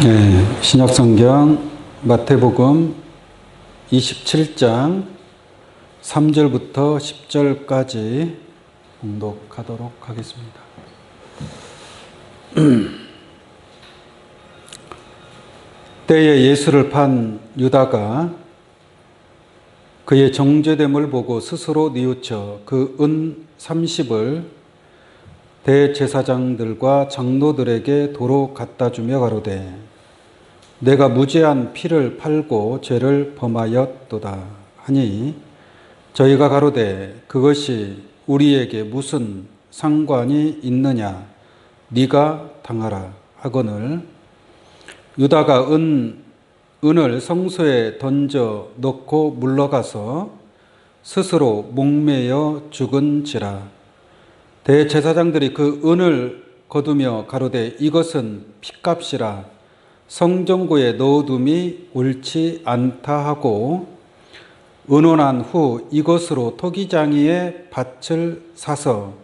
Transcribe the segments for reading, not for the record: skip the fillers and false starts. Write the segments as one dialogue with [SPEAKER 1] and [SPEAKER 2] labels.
[SPEAKER 1] 네, 신약성경 마태복음 27장 3절부터 10절까지 봉독하도록 하겠습니다. 때에 예수를 판 유다가 그의 정죄됨을 보고 스스로 뉘우쳐 그 은 30을 대제사장들과 장로들에게 도로 갖다 주며 가로되 내가 무죄한 피를 팔고 죄를 범하였도다 하니 저희가 가로되 그것이 우리에게 무슨 상관이 있느냐 네가 당하라 하거늘 유다가 은을 성소에 던져 넣고 물러가서 스스로 목매여 죽은지라. 대제사장들이 그 은을 거두며 가로되 이것은 핏값이라 성전고에 넣어둠이 옳지 않다 하고 은혼한 후 이것으로 토기장이의 밭을 사서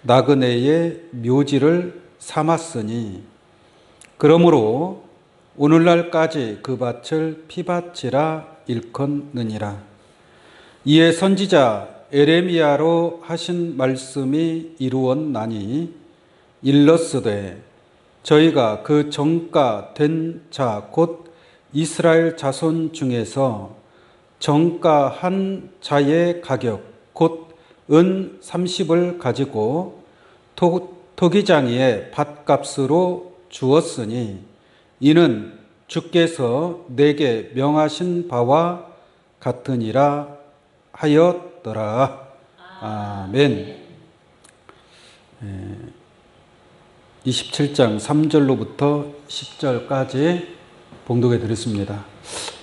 [SPEAKER 1] 나그네의 묘지를 삼았으니 그러므로 오늘날까지 그 밭을 피밭이라 일컫느니라. 이에 선지자 에레미야로 하신 말씀이 이루었나니 일렀으되 저희가 그 정가 된 자 곧 이스라엘 자손 중에서 정가한 자의 가격 곧 은 30을 가지고 토기장이의 밭값으로 주었으니 이는 주께서 내게 명하신 바와 같으니라 하였더라. 아멘. 27장 3절로부터 10절까지 봉독해 드렸습니다.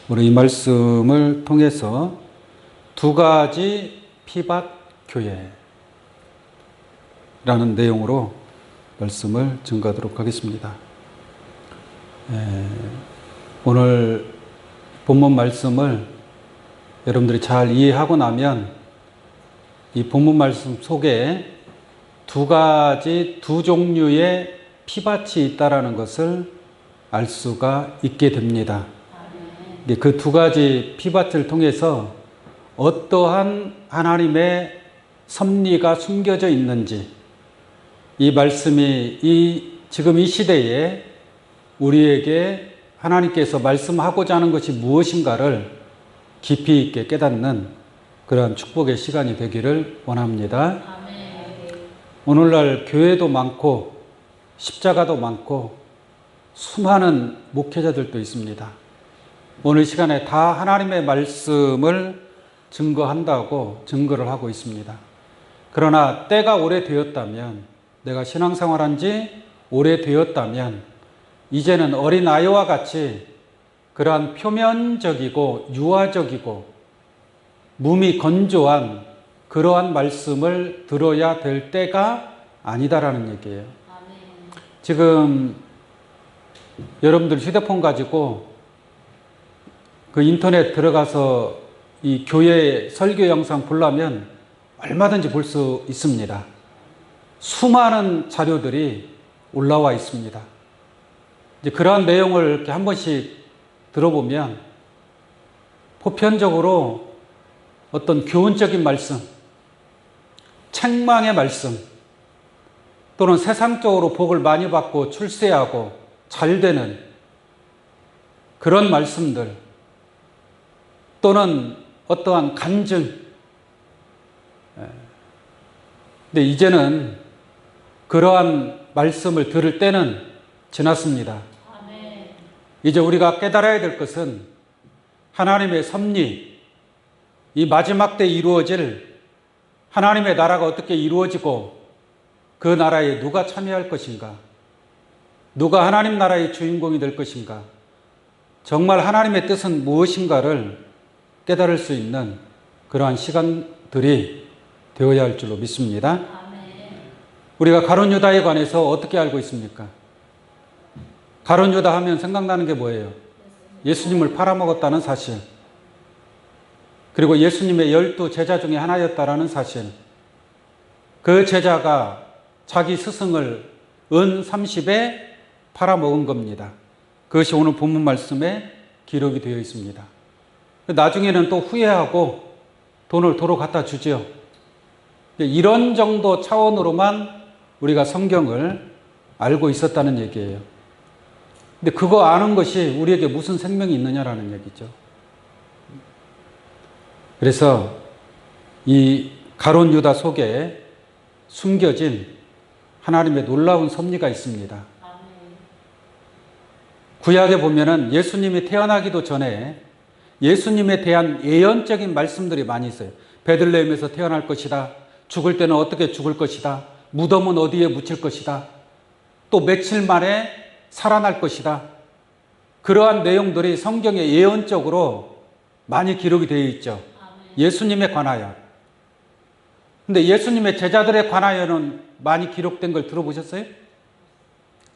[SPEAKER 1] 우리 이 말씀을 통해서 두 가지 피밭 교회라는 내용으로 말씀을 증거하도록 하겠습니다. 오늘 본문 말씀을 여러분들이 잘 이해하고 나면 이 본문 말씀 속에 두 종류의 피밭이 있다라는 것을 알 수가 있게 됩니다. 그 두 가지 피밭을 통해서 어떠한 하나님의 섭리가 숨겨져 있는지 이 말씀이 지금 이 시대에 우리에게 하나님께서 말씀하고자 하는 것이 무엇인가를 깊이 있게 깨닫는 그러한 축복의 시간이 되기를 원합니다. 아멘. 오늘날 교회도 많고 십자가도 많고 수많은 목회자들도 있습니다. 오늘 시간에 다 하나님의 말씀을 증거한다고 증거를 하고 있습니다. 그러나 때가 오래되었다면, 내가 신앙생활한 지 오래되었다면 이제는 어린아이와 같이 그러한 표면적이고 유아적이고 몸이 건조한 그러한 말씀을 들어야 될 때가 아니다라는 얘기예요. 지금 여러분들 휴대폰 가지고 그 인터넷 들어가서 이 교회 설교 영상 보려면 얼마든지 볼 수 있습니다. 수많은 자료들이 올라와 있습니다. 이제 그러한 내용을 이렇게 한 번씩 들어보면 보편적으로 어떤 교훈적인 말씀, 책망의 말씀, 또는 세상적으로 복을 많이 받고 출세하고 잘 되는 그런 말씀들, 또는 어떠한 간증. 근데 이제는 그러한 말씀을 들을 때는 지났습니다. 이제 우리가 깨달아야 될 것은 하나님의 섭리, 이 마지막 때 이루어질 하나님의 나라가 어떻게 이루어지고 그 나라에 누가 참여할 것인가, 누가 하나님 나라의 주인공이 될 것인가, 정말 하나님의 뜻은 무엇인가를 깨달을 수 있는 그러한 시간들이 되어야 할 줄로 믿습니다. 우리가 가룟 유다에 관해서 어떻게 알고 있습니까? 가룟 유다 하면 생각나는 게 뭐예요? 예수님을 팔아먹었다는 사실, 그리고 예수님의 12 제자 중에 하나였다라는 사실. 그 제자가 자기 스승을 은 30에 팔아먹은 겁니다. 그것이 오늘 본문 말씀에 기록이 되어 있습니다. 나중에는 또 후회하고 돈을 도로 갖다 주지요. 이런 정도 차원으로만 우리가 성경을 알고 있었다는 얘기예요. 근데 그거 아는 것이 우리에게 무슨 생명이 있느냐라는 얘기죠. 그래서 이 가룟 유다 속에 숨겨진 하나님의 놀라운 섭리가 있습니다. 구약에 보면은 예수님이 태어나기도 전에 예수님에 대한 예언적인 말씀들이 많이 있어요. 베들레헴에서 태어날 것이다. 죽을 때는 어떻게 죽을 것이다. 무덤은 어디에 묻힐 것이다. 또 며칠 만에 살아날 것이다. 그러한 내용들이 성경에 예언적으로 많이 기록이 되어 있죠. 예수님에 관하여. 근데 예수님의 제자들에 관하여는 많이 기록된 걸 들어보셨어요?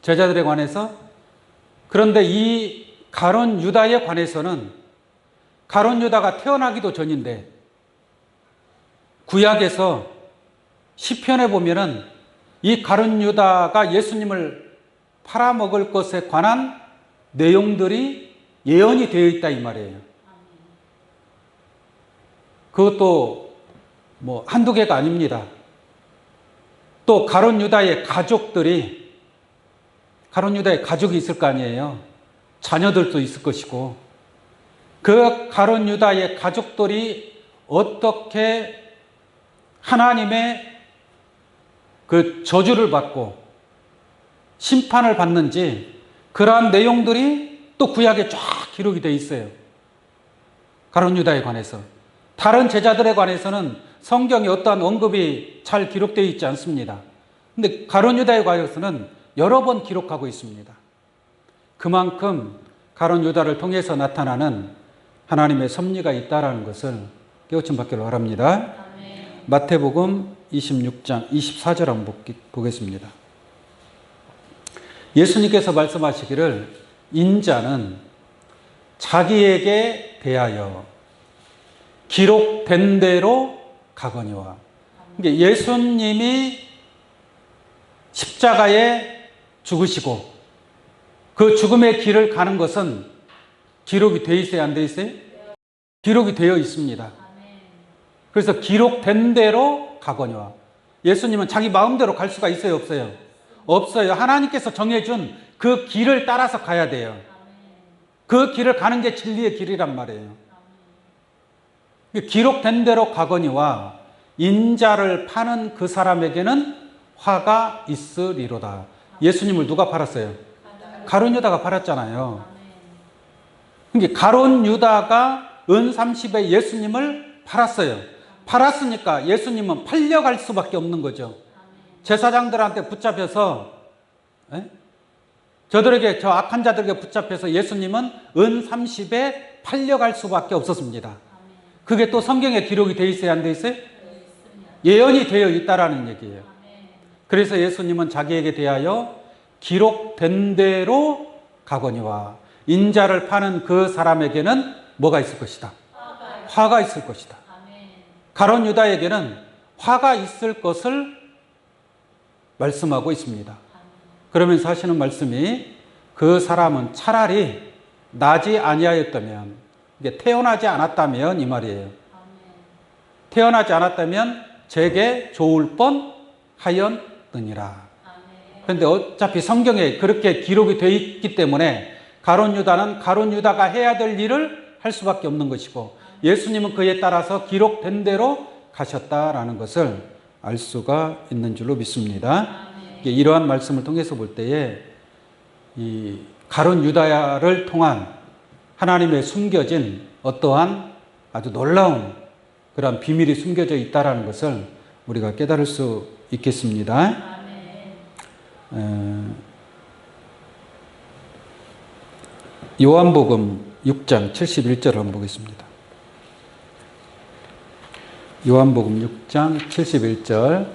[SPEAKER 1] 제자들에 관해서? 그런데 이 가룟 유다에 관해서는 가룟 유다가 태어나기도 전인데 구약에서 시편에 보면은 이 가룟 유다가 예수님을 팔아먹을 것에 관한 내용들이 예언이 되어 있다 이 말이에요. 그것도 뭐 한두 개가 아닙니다. 또 가룟 유다의 가족이 있을 거 아니에요. 자녀들도 있을 것이고 그 가룟 유다의 가족들이 어떻게 하나님의 그 저주를 받고 심판을 받는지 그러한 내용들이 또 구약에 쫙 기록이 되어 있어요. 가룟 유다에 관해서. 다른 제자들에 관해서는 성경에 어떠한 언급이 잘 기록되어 있지 않습니다. 근데 가룟 유다에 관해서는 여러 번 기록하고 있습니다. 그만큼 가룟 유다를 통해서 나타나는 하나님의 섭리가 있다라는 것을 깨우침 받기를 바랍니다. 마태복음 26장 24절 한번 보겠습니다. 예수님께서 말씀하시기를 인자는 자기에게 대하여 기록된 대로 가거니와. 그러니까 예수님이 십자가에 죽으시고 그 죽음의 길을 가는 것은 기록이 되어 있어요? 안 되어 있어요? 기록이 되어 있습니다. 그래서 기록된 대로 가거니와. 예수님은 자기 마음대로 갈 수가 있어요? 없어요? 없어요. 하나님께서 정해준 그 길을 따라서 가야 돼요. 그 길을 가는 게 진리의 길이란 말이에요. 기록된 대로 가거니와 인자를 파는 그 사람에게는 화가 있으리로다. 예수님을 누가 팔았어요? 가룟 유다가 팔았잖아요. 그러니까 가룟 유다가 은 30에 예수님을 팔았어요. 팔았으니까 예수님은 팔려갈 수밖에 없는 거죠. 제사장들한테 붙잡혀서 저 악한 자들에게 붙잡혀서 예수님은 은 30에 팔려갈 수밖에 없었습니다. 그게 또 성경에 기록이 되어 있어요? 안 되어 있어요? 예언이 되어 있다라는 얘기예요. 그래서 예수님은 자기에게 대하여 기록된 대로 가거니와 인자를 파는 그 사람에게는 뭐가 있을 것이다? 화가 있을 것이다. 가룟 유다에게는 화가 있을 것을 말씀하고 있습니다. 그러면서 하시는 말씀이 그 사람은 차라리 나지 아니하였다면, 이게 태어나지 않았다면 이 말이에요. 태어나지 않았다면 제게 좋을 뻔 하였느니라. 그런데 어차피 성경에 그렇게 기록이 되어 있기 때문에 가룟 유다는 가룟 유다가 해야 될 일을 할 수밖에 없는 것이고 예수님은 그에 따라서 기록된 대로 가셨다라는 것을 알 수가 있는 줄로 믿습니다. 이러한 말씀을 통해서 볼 때에 이 가룟 유다를 통한 하나님의 숨겨진 어떠한 아주 놀라운 그런 비밀이 숨겨져 있다라는 것을 우리가 깨달을 수 있겠습니다. 요한복음 6장 71절을 한번 보겠습니다. 요한복음 6장 71절.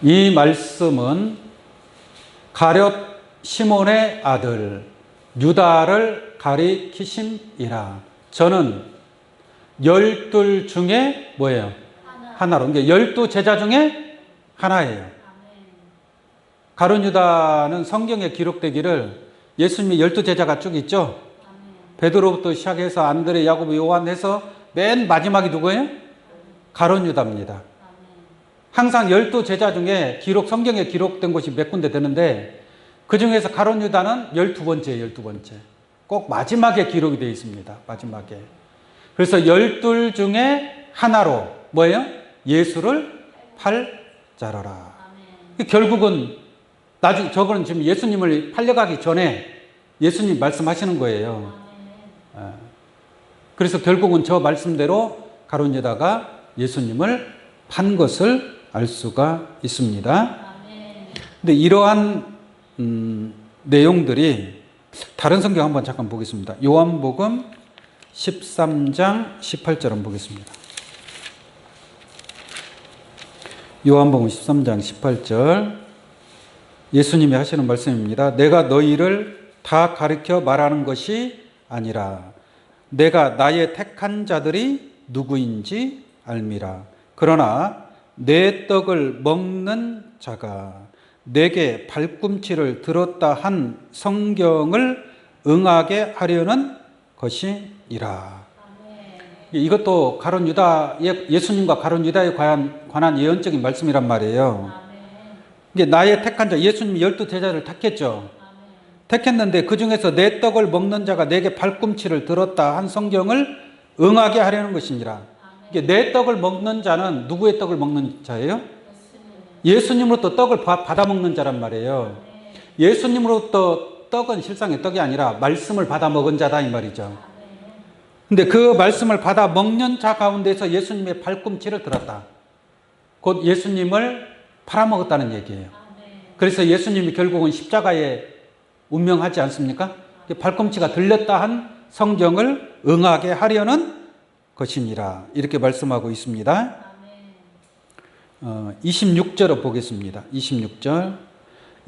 [SPEAKER 1] 이 말씀은 가룟 시몬의 아들 유다를 가리키심이라. 저는 12 중에 뭐예요? 하나로. 그러니까 12 제자 중에 하나예요. 가룟 유다는 성경에 기록되기를 예수님의 12제자가 쭉 있죠. 베드로부터 시작해서 안드레, 야고보, 요한 해서 맨 마지막이 누구예요? 가룟 유다입니다. 항상 12제자 중에 성경에 기록된 곳이 몇 군데 되는데 그 중에서 가룟 유다는 12번째예요. 12번째. 꼭 마지막에 기록이 되어 있습니다. 마지막에. 그래서 12 중에 하나로 뭐예요? 예수를 팔 자라라. 결국은 저거는 지금 예수님을 팔려가기 전에 예수님 말씀하시는 거예요. 그래서 결국은 저 말씀대로 가룟 유다가 예수님을 판 것을 알 수가 있습니다. 근데 이러한 내용들이 다른 성경 한번 잠깐 보겠습니다. 요한복음 13장 18절 한번 보겠습니다. 요한복음 13장 18절 예수님이 하시는 말씀입니다. 내가 너희를 다 가르쳐 말하는 것이 아니라 내가 나의 택한 자들이 누구인지 알미라. 그러나 내 떡을 먹는 자가 내게 발꿈치를 들었다 한 성경을 응하게 하려는 것이니라. 이것도 가룟 유다, 예수님과 가룟 유다에 관한 예언적인 말씀이란 말이에요. 이게 나의 택한 자, 예수님이 12제자를 택했죠. 택했는데 그 중에서 내 떡을 먹는 자가 내게 발꿈치를 들었다 한 성경을 응하게 하려는 것이니라. 이게 내 떡을 먹는 자는 누구의 떡을 먹는 자예요? 예수님으로부터 떡을 받아 먹는 자란 말이에요. 예수님으로부터 떡은 실상의 떡이 아니라 말씀을 받아 먹은 자다 이 말이죠. 근데 그 말씀을 받아 먹는 자 가운데서 예수님의 발꿈치를 들었다. 곧 예수님을 팔아먹었다는 얘기예요. 그래서 예수님이 결국은 십자가에 운명하지 않습니까? 발꿈치가 들렸다 한 성경을 응하게 하려는 것이니라. 이렇게 말씀하고 있습니다. 26절을 보겠습니다. 26절.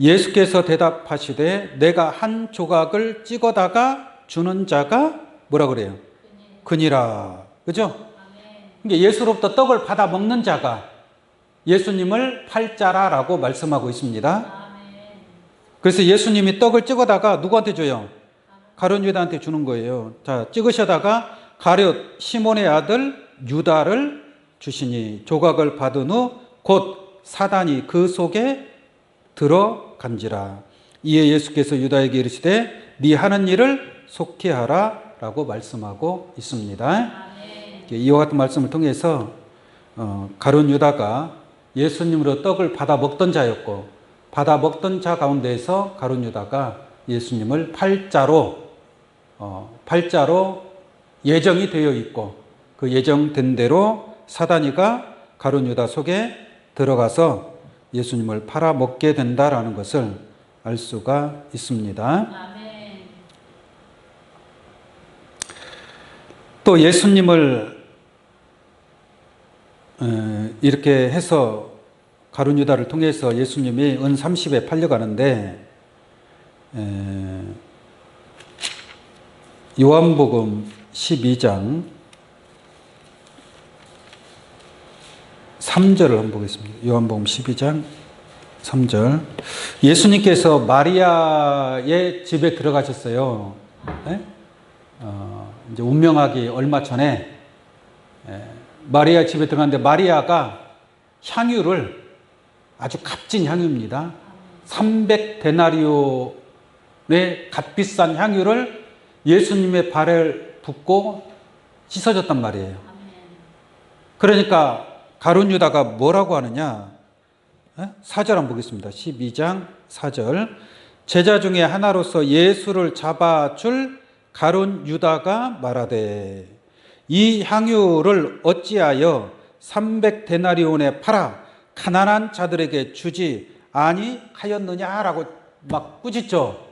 [SPEAKER 1] 예수께서 대답하시되 내가 한 조각을 찍어다가 주는 자가 뭐라 그래요? 그니라. 그죠? 그러니까 예수로부터 떡을 받아 먹는 자가 예수님을 팔 자라라고 말씀하고 있습니다. 그래서 예수님이 떡을 찍어다가 누구한테 줘요? 가룟 유다한테 주는 거예요. 자, 찍으셔다가 가룟 시몬의 아들 유다를 주시니 조각을 받은 후 곧 사단이 그 속에 들어간지라. 이에 예수께서 유다에게 이르시되 네 하는 일을 속히 하라 라고 말씀하고 있습니다. 이와 같은 말씀을 통해서 가룟 유다가 예수님으로 떡을 받아 먹던 자였고 받아 먹던 자 가운데에서 가룟 유다가 예수님을 팔자로 예정이 되어 있고 그 예정된 대로 사단이가 가룟 유다 속에 들어가서 예수님을 팔아먹게 된다라는 것을 알 수가 있습니다. 또 예수님을 이렇게 해서 가룟 유다를 통해서 예수님이 은 30에 팔려가는데 요한복음 12장 3절을 한번 보겠습니다. 요한복음 12장 3절. 예수님께서 마리아의 집에 들어가셨어요. 네? 이제 운명하기 얼마 전에 마리아 집에 들어갔는데 마리아가 향유를 아주 값진 향유입니다. 300데나리온의 값비싼 향유를 예수님의 발에 붓고 씻어줬단 말이에요. 그러니까 가룟 유다가 뭐라고 하느냐? 4절 한번 보겠습니다. 12장 4절. 제자 중에 하나로서 예수를 잡아줄 가룟 유다가 말하되 이 향유를 어찌하여 300데나리온에 팔아 가난한 자들에게 주지 아니하였느냐라고 막 꾸짖죠.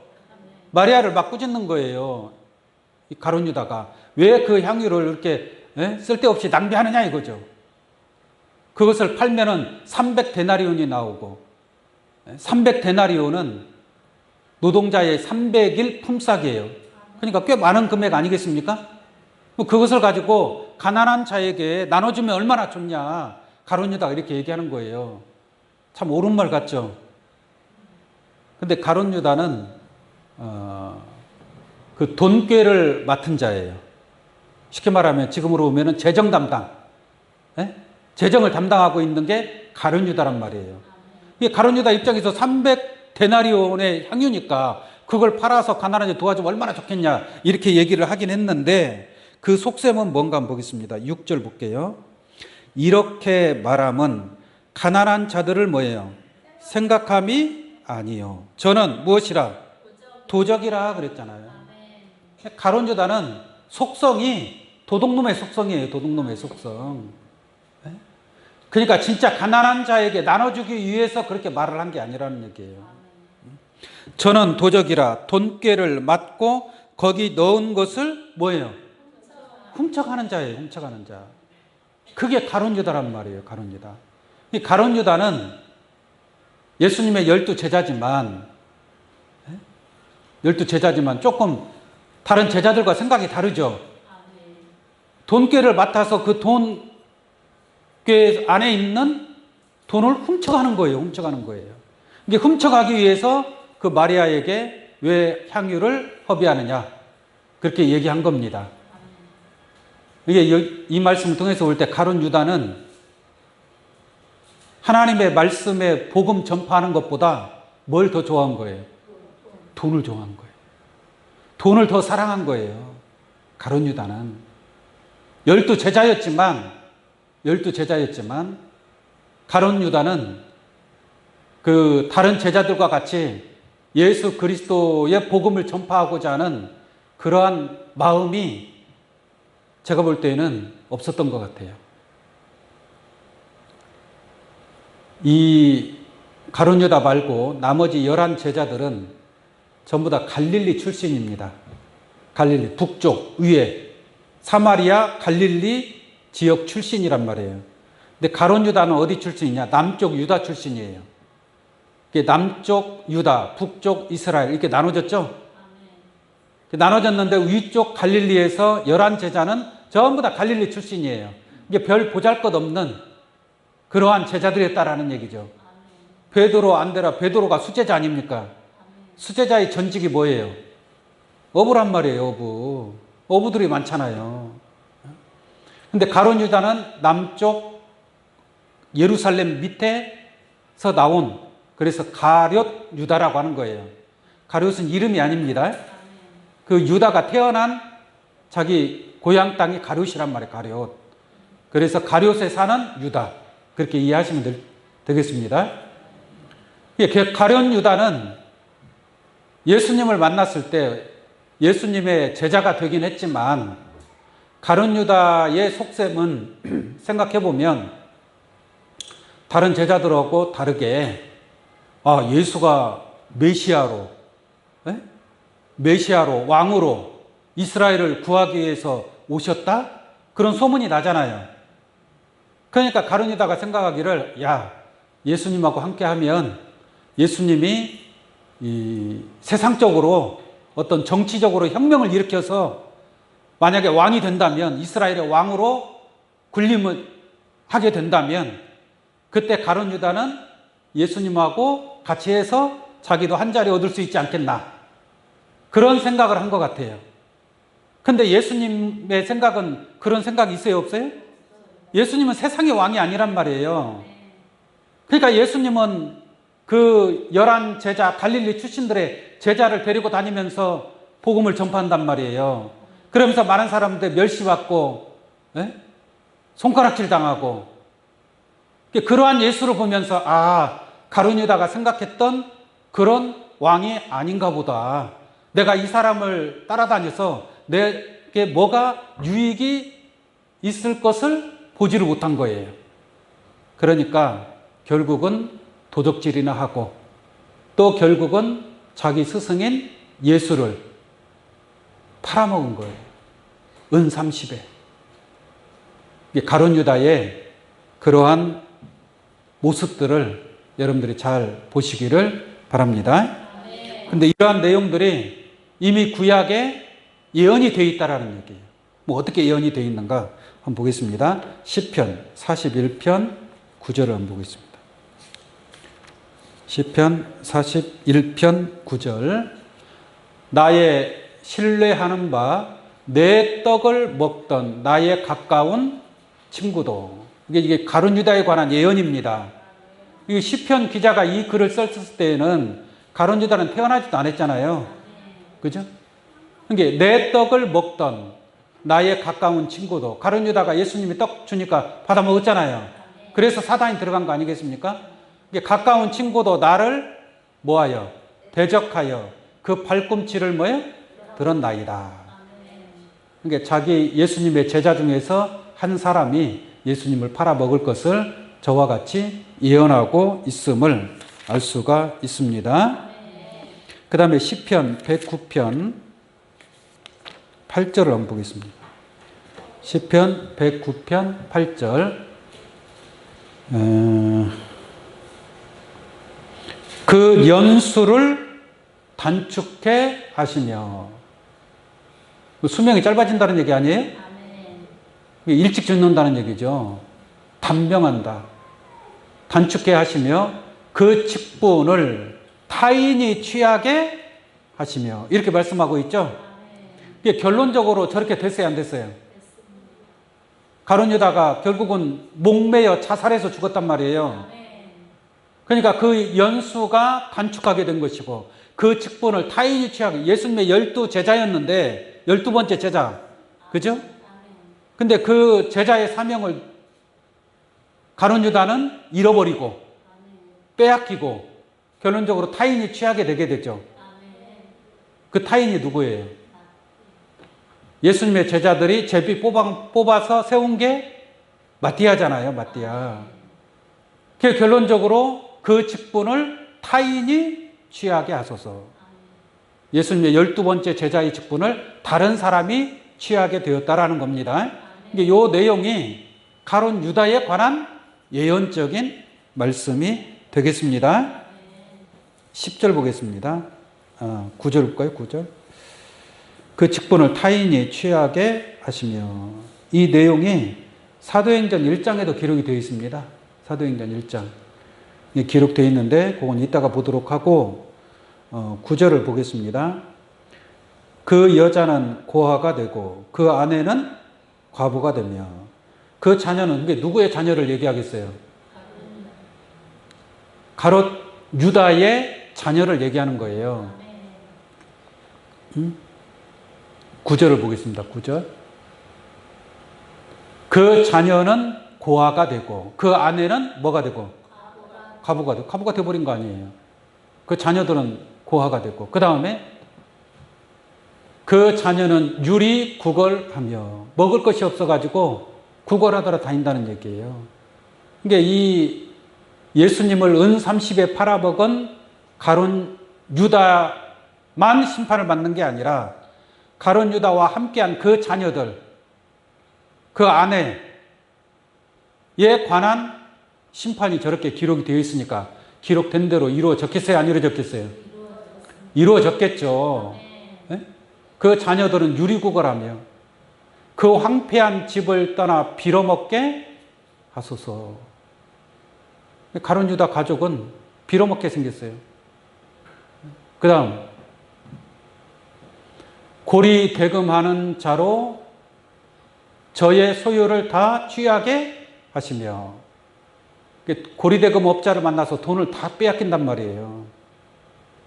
[SPEAKER 1] 마리아를 막 꾸짖는 거예요. 이 가룟 유다가 왜 그 향유를 이렇게 쓸데없이 낭비하느냐 이거죠. 그것을 팔면은 300데나리온이 나오고 300데나리온은 노동자의 300일 품삯이에요. 그러니까 꽤 많은 금액 아니겠습니까? 그것을 가지고 가난한 자에게 나눠주면 얼마나 좋냐. 가룟 유다가 이렇게 얘기하는 거예요. 참 옳은 말 같죠. 근데 가룟 유다는 그 돈꾀를 맡은 자예요. 쉽게 말하면 지금으로 보면 재정 담당, 예? 재정을 담당하고 있는 게 가룟 유다란 말이에요. 이 가룟 유다 입장에서 300데나리온의 향유니까 그걸 팔아서 가난한 자 도와주면 얼마나 좋겠냐 이렇게 얘기를 하긴 했는데 그 속셈은 뭔가 한번 보겠습니다. 6절 볼게요. 이렇게 말함은 가난한 자들을 뭐예요? 생각함이 아니요. 저는 무엇이라? 도적이라 그랬잖아요. 가룟 유다는 속성이 도둑놈의 속성이에요. 도둑놈의 속성. 그러니까 진짜 가난한 자에게 나눠주기 위해서 그렇게 말을 한 게 아니라는 얘기예요. 저는 도적이라 돈꾀를 맞고 거기 넣은 것을 뭐예요? 훔쳐가는 자예요. 훔쳐가는 자. 그게 가룟 유다란 말이에요. 가룟 유다. 이 가룟 유다는 예수님의 12제자지만 조금 다른 제자들과 생각이 다르죠. 돈꾀를 맡아서 그 돈꾀 안에 있는 돈을 훔쳐가는 거예요. 훔쳐가는 거예요. 이게 훔쳐가기 위해서 그 마리아에게 왜 향유를 허비하느냐 그렇게 얘기한 겁니다. 이게 이 말씀을 통해서 볼 때 가룟 유다는 하나님의 말씀에 복음 전파하는 것보다 뭘 더 좋아한 거예요? 돈을 좋아한 거예요. 돈을 더 사랑한 거예요. 가룟 유다는 12제자였지만 가룟 유다는 그 다른 제자들과 같이 예수 그리스도의 복음을 전파하고자 하는 그러한 마음이 제가 볼 때에는 없었던 것 같아요. 이 가룟 유다 말고 나머지 11제자들은 전부 다 갈릴리 출신입니다. 갈릴리 북쪽 위에 사마리아 갈릴리 지역 출신이란 말이에요. 근데 가룟 유다는 어디 출신이냐? 남쪽 유다 출신이에요. 남쪽 유다, 북쪽 이스라엘 이렇게 나눠졌죠? 나눠졌는데 위쪽 갈릴리에서 11제자는 전부 다 갈릴리 출신이에요. 이게 별 보잘것없는 그러한 제자들이었다라는 얘기죠. 베드로, 안드레아, 베드로가 수제자 아닙니까? 수제자의 전직이 뭐예요? 어부란 말이에요. 어부. 어부들이 많잖아요. 근데 가룟 유다는 남쪽 예루살렘 밑에서 나온 그래서 가룟 유다라고 하는 거예요. 가룟은 이름이 아닙니다. 그 유다가 태어난 자기 고향 땅이 가룟이란 말이에요. 가룟. 그래서 가룟에 사는 유다. 그렇게 이해하시면 되겠습니다. 가룟 유다는 예수님을 만났을 때 예수님의 제자가 되긴 했지만 가룟 유다의 속셈은 생각해 보면 다른 제자들하고 다르게 예수가 메시아로 왕으로 이스라엘을 구하기 위해서 오셨다? 그런 소문이 나잖아요. 그러니까 가룟 유다가 생각하기를 예수님하고 함께하면 예수님이 이 세상적으로 어떤 정치적으로 혁명을 일으켜서 만약에 왕이 된다면 이스라엘의 왕으로 군림을 하게 된다면 그때 가룟 유다는 예수님하고 같이 해서 자기도 한 자리 얻을 수 있지 않겠나 그런 생각을 한 것 같아요. 근데 예수님의 생각은 그런 생각이 있어요? 없어요? 예수님은 세상의 왕이 아니란 말이에요. 그러니까 예수님은 그 11제자 갈릴리 출신들의 제자를 데리고 다니면서 복음을 전파한단 말이에요. 그러면서 많은 사람들 멸시받고 손가락질 당하고 그러한 예수를 보면서 가룟 유다가 생각했던 그런 왕이 아닌가 보다. 내가 이 사람을 따라다녀서 내게 뭐가 유익이 있을 것을 보지를 못한 거예요. 그러니까 결국은 도적질이나 하고 또 결국은 자기 스승인 예수를 팔아먹은 거예요. 은 30에. 가룟 유다의 그러한 모습들을 여러분들이 잘 보시기를 바랍니다. 그런데 이러한 내용들이 이미 구약에 예언이 되어 있다라는 얘기예요. 어떻게 예언이 되어 있는가 한번 보겠습니다. 시편 41편 9절을 한번 보겠습니다. 시편 41편 9절 나의 신뢰하는 바 내 떡을 먹던 나의 가까운 친구도. 이게 가룟 유다에 관한 예언입니다. 이 시편 기자가 이 글을 썼을 때에는 가룟 유다는 태어나지도 않았잖아요. 그죠? 그러니까 내 떡을 먹던 나의 가까운 친구도. 가룟 유다가 예수님이 떡 주니까 받아 먹었잖아요. 그래서 사단이 들어간 거 아니겠습니까? 가까운 친구도 나를 뭐하여? 대적하여 그 발꿈치를 뭐예요? 들었나이다. 그러니까 자기 예수님의 제자 중에서 한 사람이 예수님을 팔아먹을 것을 저와 같이 예언하고 있음을 알 수가 있습니다. 그 다음에 시편 109편 8절을 한번 보겠습니다. 시편 109편 8절. 그 연수를 단축해 하시며. 수명이 짧아진다는 얘기 아니에요? 일찍 죽는다는 얘기죠. 단명한다. 단축해 하시며 그 직분을 타인이 취하게 하시며. 이렇게 말씀하고 있죠. 결론적으로 저렇게 됐어요, 안 됐어요? 가룟 유다가 결국은 목매여 자살해서 죽었단 말이에요. 그러니까 그 연수가 단축하게 된 것이고 그 직분을 타인이 취하게. 예수님의 12제자였는데 12번째 제자. 그죠? 근데 그 제자의 사명을 가룟 유다는 잃어버리고 빼앗기고 결론적으로 타인이 취하게 되게 되죠. 그 타인이 누구예요? 예수님의 제자들이 제비 뽑아서 세운 게 마띠아잖아요. 마띠아. 결론적으로 그 직분을 타인이 취하게 하소서. 예수님의 12번째 제자의 직분을 다른 사람이 취하게 되었다라는 겁니다. 이 내용이 가룟 유다에 관한 예언적인 말씀이 되겠습니다. 10절 보겠습니다. 9절 볼까요? 9절. 그 직분을 타인이 취하게 하시며. 이 내용이 사도행전 1장에도 기록이 되어 있습니다. 사도행전 1장. 기록되어 있는데 그건 이따가 보도록 하고 9절을 보겠습니다. 그 여자는 고아가 되고 그 아내는 과부가 되며. 그 자녀는 누구의 자녀를 얘기하겠어요? 가롯 유다의 자녀를 얘기하는 거예요. 9절을 보겠습니다. 9절. 그 자녀는 고아가 되고 그 아내는 뭐가 되고? 과부가 되고. 과부가 되어버린 거 아니에요. 그 자녀들은 고아가 됐고, 그 다음에 그 자녀는 유리 구걸하며. 먹을 것이 없어가지고 구걸하더라 다닌다는 얘기예요. 그러니까 이 예수님을 은 30에 팔아먹은 가룟 유다만 심판을 받는 게 아니라 가룟 유다와 함께한 그 자녀들, 그 아내에 관한 심판이 저렇게 기록이 되어 있으니까 기록된 대로 이루어졌겠어요? 안 이루어졌겠어요? 이루어졌겠죠. 네? 그 자녀들은 유리구걸하며 그 황폐한 집을 떠나 빌어먹게 하소서. 가룟 유다 가족은 빌어먹게 생겼어요. 그 다음 고리 대금하는 자로 저의 소유를 다 취하게 하시며. 고리 대금 업자를 만나서 돈을 다 빼앗긴단 말이에요.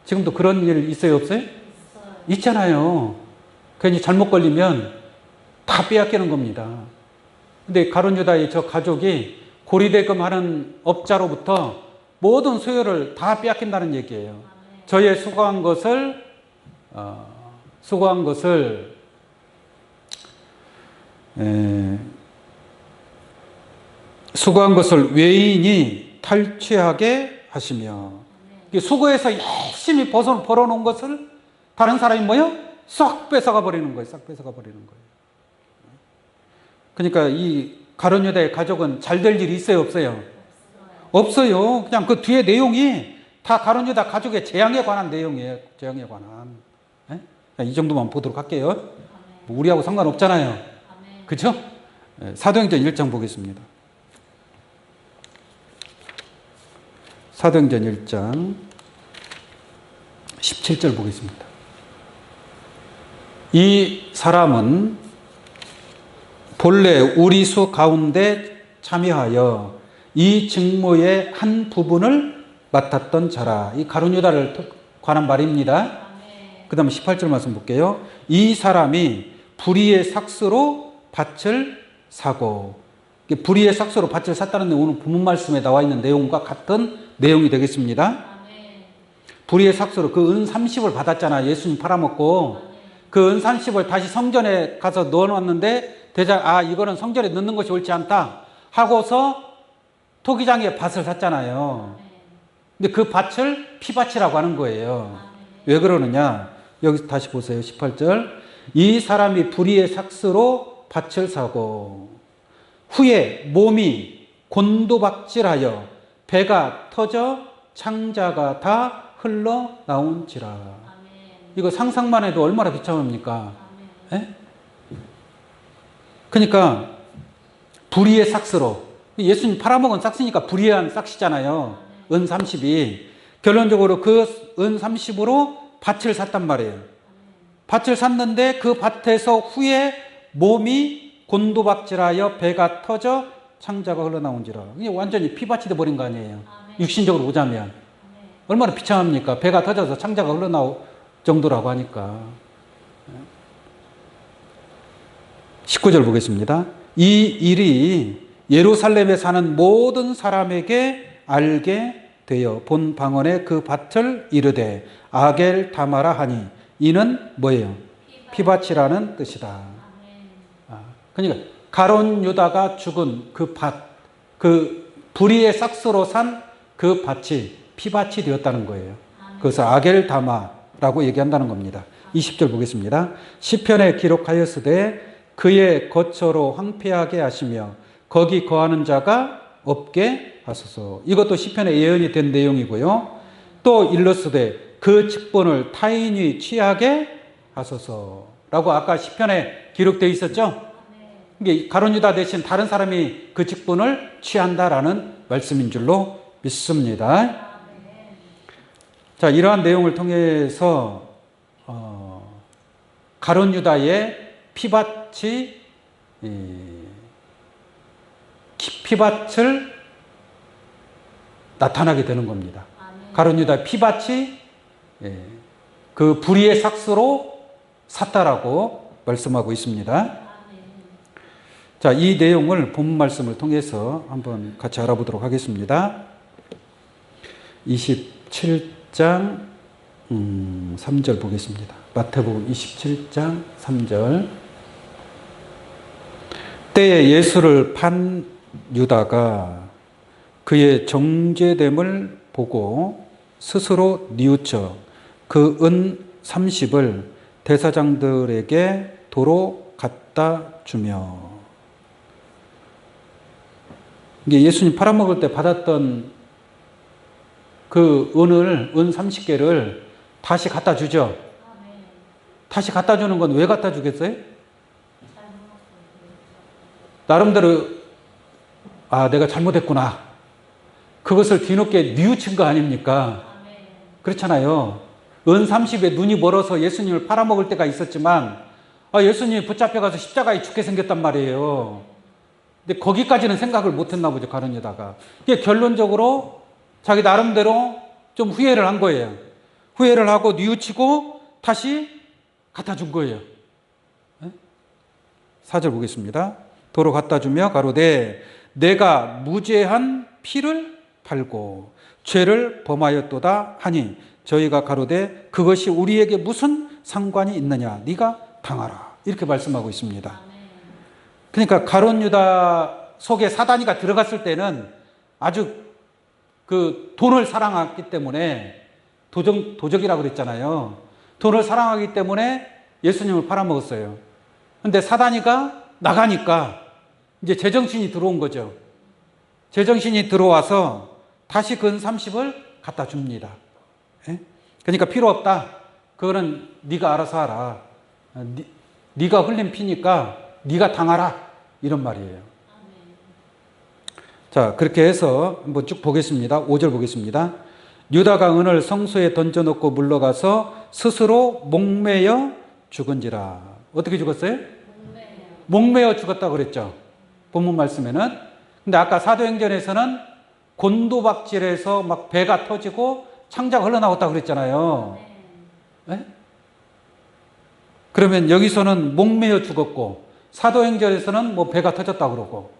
[SPEAKER 1] 지금도 그런 일 있어요, 없어요? 있잖아요. 괜히 잘못 걸리면 다 빼앗기는 겁니다. 근데 가룟 유다의 저 가족이 고리대금 하는 업자로부터 모든 소유를 다 빼앗긴다는 얘기예요. 저의 수고한 것을 외인이 탈취하게 하시며. 수고해서 열심히 벌어놓은 것을 다른 사람이 뭐요? 쏙 뺏어가 버리는 거예요. 싹 뺏어가 버리는 거예요. 그러니까 이 가룟 유다의 가족은 잘 될 일이 있어요, 없어요? 없어요. 그냥 그 뒤에 내용이 다 가룟 유다 가족의 재앙에 관한 내용이에요. 재앙에 관한. 이 정도만 보도록 할게요. 우리하고 상관없잖아요. 그렇죠? 사도행전 1장 보겠습니다. 사도행전 1장 17절 보겠습니다. 이 사람은 본래 우리 수 가운데 참여하여 이 직무의 한 부분을 맡았던 자라. 이 가룟 유다를 관한 말입니다. 그 다음에 18절 말씀 볼게요. 이 사람이 불의의 삭스로 밭을 사고, 불의의 삭스로 밭을 샀다는 오늘 본문 말씀에 나와 있는 내용과 같은 내용이 되겠습니다. 불의의 삭스로 그 은 30을 받았잖아. 예수님 팔아먹고 그 은 30을 다시 성전에 가서 넣어놨는데 대장 이거는 성전에 넣는 것이 옳지 않다 하고서 토기장에 밭을 샀잖아요. 근데 그 밭을 피밭이라고 하는 거예요. 왜 그러느냐? 여기 다시 보세요. 18절. 이 사람이 불의의 삭스로 밭을 사고 후에 몸이 곤두박질하여 배가 터져 창자가 다 흘러나온지라. 이거 상상만 해도 얼마나 비참합니까? 예? 그러니까 불의의 삭스로, 예수님 팔아먹은 삭스니까 불의한 삭시잖아요. 은 30이. 결론적으로 그 은 30으로 밭을 샀단 말이에요. 밭을 샀는데 그 밭에서 후에 몸이 곤두박질하여 배가 터져 창자가 흘러나온지라. 이게 완전히 피밭이 돼버린 거 아니에요. 육신적으로 보자면. 얼마나 비참합니까? 배가 터져서 창자가 흘러나올 정도라고 하니까. 19절 보겠습니다. 이 일이 예루살렘에 사는 모든 사람에게 알게 되어 본 방언에 그 밭을 이르되 아겔 다마라 하니 이는 뭐예요? 피밭이라는 뜻이다. 그러니까 가룟 유다가 죽은 그 밭, 그 불의의 삭스로 산 그 밭이 피밭이 되었다는 거예요. 그래서 아겔 다마라고 얘기한다는 겁니다. 20절 보겠습니다. 시편에 기록하였으되 그의 거처로 황폐하게 하시며 거기 거하는 자가 없게 하소서. 이것도 시편에 예언이 된 내용이고요. 또 일러스되 그 직분을 타인이 취하게 하소서라고 아까 시편에 기록되어 있었죠. 이게 가룟 유다 대신 다른 사람이 그 직분을 취한다라는 말씀인 줄로 믿습니다. 자, 이러한 내용을 통해서 가룟 유다의 피밭을 나타나게 되는 겁니다. 가룟 유다의 피밭이 그 불의의 삭스로 샀다라고 말씀하고 있습니다. 자, 이 내용을 본문 말씀을 통해서 한번 같이 알아보도록 하겠습니다. 27장 3절 보겠습니다. 마태복음 27장 3절. 때에 예수를 판 유다가 그의 정죄됨을 보고 스스로 뉘우쳐 그 은 30을 대사장들에게 도로 갖다 주며. 이게 예수님 팔아먹을 때 받았던 그 은을, 은 30개를 다시 갖다 주죠. 다시 갖다 주는 건 왜 갖다 주겠어요? 나름대로 내가 잘못했구나. 그것을 뒤늦게 뉘우친 거 아닙니까? 그렇잖아요. 은 30에 눈이 멀어서 예수님을 팔아먹을 때가 있었지만 예수님이 붙잡혀가서 십자가에 죽게 생겼단 말이에요. 근데 거기까지는 생각을 못했나 보죠, 가룟 유다가. 이게 결론적으로 자기 나름대로 좀 후회를 한 거예요. 후회를 하고 뉘우치고 다시 갖다 준 거예요. 4절 보겠습니다. 도로 갖다 주며 가로되 내가 무죄한 피를 팔고 죄를 범하였도다 하니 저희가 가로되 그것이 우리에게 무슨 상관이 있느냐, 네가 당하라, 이렇게 말씀하고 있습니다. 그러니까 가룟 유다 속에 사단이가 들어갔을 때는 아주 그 돈을 사랑했기 때문에 도적이라고 그랬잖아요. 돈을 사랑하기 때문에 예수님을 팔아먹었어요. 그런데 사단이가 나가니까 이제 제정신이 들어온 거죠. 제정신이 들어와서 다시 근 30을 갖다 줍니다. 그러니까 필요 없다. 그거는 네가 알아서 하라. 네가 흘린 피니까 네가 당하라. 이런 말이에요. 자, 그렇게 해서 한번 쭉 보겠습니다. 5절 보겠습니다. 유다가 은을 성소에 던져놓고 물러가서 스스로 목매어 죽은지라. 어떻게 죽었어요? 목매어 죽었다고 그랬죠. 본문 말씀에는. 근데 아까 사도행전에서는 곤두박질해서 막 배가 터지고 창자가 흘러나왔다고 그랬잖아요. 네? 그러면 여기서는 목매어 죽었고 사도행전에서는 뭐 배가 터졌다고 그러고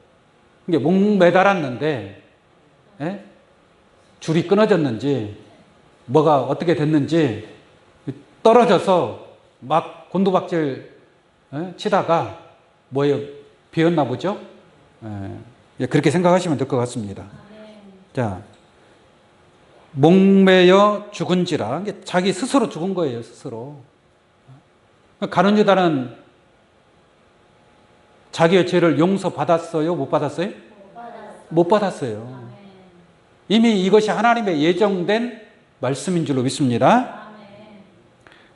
[SPEAKER 1] 이게 목매달았는데 네? 줄이 끊어졌는지 뭐가 어떻게 됐는지 떨어져서 막 곤두박질 치다가 뭐예요? 비었나 보죠? 그렇게 생각하시면 될 것 같습니다. 자, 목매여 죽은지라. 자기 스스로 죽은 거예요, 스스로. 가룟 유다는 자기의 죄를 용서받았어요? 못 받았어요? 못 받았어요. 이미 이것이 하나님의 예정된 말씀인 줄로 믿습니다.